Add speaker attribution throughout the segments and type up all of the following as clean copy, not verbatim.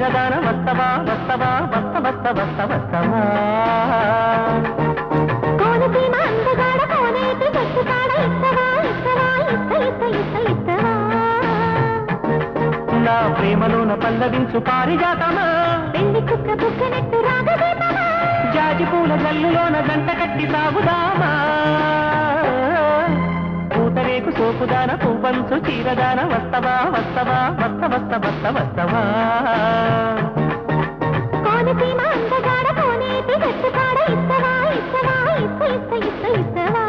Speaker 1: చీరదాన వస్తవా వస్తవా వస్త వస్త వస్త వస్తవా
Speaker 2: కోనసీమ అందగాడ కోనేటి చెట్టుకాడ ఇస్తవా ఇస్తవా ఇస్త ఇస్త ఇస్త ఇస్తవా
Speaker 1: నా ప్రేమలోన పల్లవించు పారిజాతమా
Speaker 2: పెళ్లి కుక్క బుక్కనట్టు రాగదీపమా
Speaker 1: జాజి పూల జల్లులోన గంట కట్టి సాగుదామా పూతరేకు సోపుదాన పువ్వంచు చీరదాన వస్తవా వస్తవా వస్త వస్త వస్త వస్తవా
Speaker 2: కోనసీమ అందగాడ కోనేటి చెట్టుకాడ ఇస్తవా ఇస్తవా ఇస్త ఇస్త ఇస్త ఇస్తవా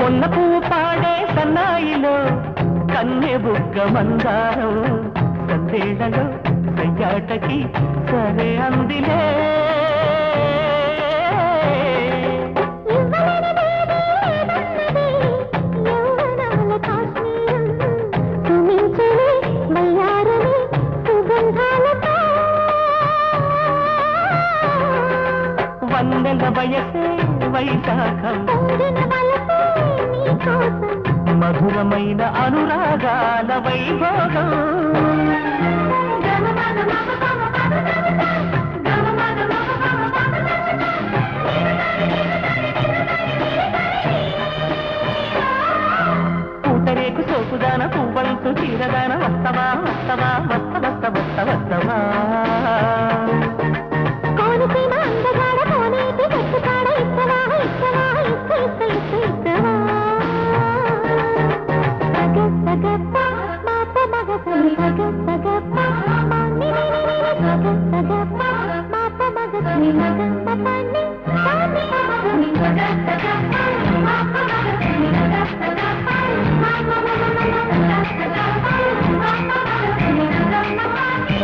Speaker 1: కొన్న పువ్వు పాడే సన్నాయిలో కన్నె బుగ్గ మందారం సందేళ్లలో సయ్యాటకి సరే అందిలే వందల వయసే వైశాఖం మధురమైన అనురాగాల వైభోగం పూతరేకు సోపుదాన పువ్వంతు చీరదాన వస్తవా వస్తవా వస్త వస్త వస్త వస్తవా
Speaker 2: కోనసీమ అందగాడ కోనేటి చెట్టుకాడ ఇస్తవా ఇస్తవా ఇస్త ఇస్త ఇస్త ఇస్తవా సగ సగప్ప మాప మగ సరి సగ సగప్ప మాని సగ సగప్ప మాప మగ సరి మగ మపని సాని మగని సగ సగప్ప మాప మగ సరి సగ సగప్ప మాప మగ సగ సగప్ప మాప మగ సరి సగ మపని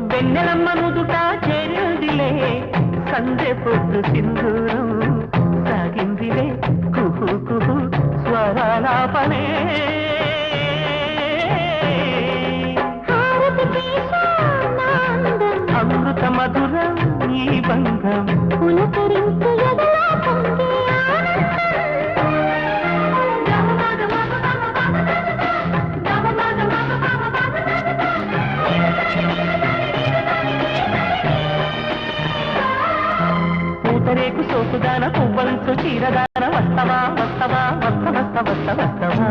Speaker 1: వెన్నెలమ్మ నుదుట చేరిందిలే సందె పొద్దు సింధూరం సాగిందిలే కుహు కుహు స్వరాలాపనే అమృత మధురం ఈ బంధం
Speaker 2: పులకరించు ఎదలా పొంగే
Speaker 1: పూతరేకు సోపుదాన పువ్వంచు చీరదాన వస్తవా వస్తవా వస్త వస్త వస్త వస్తవా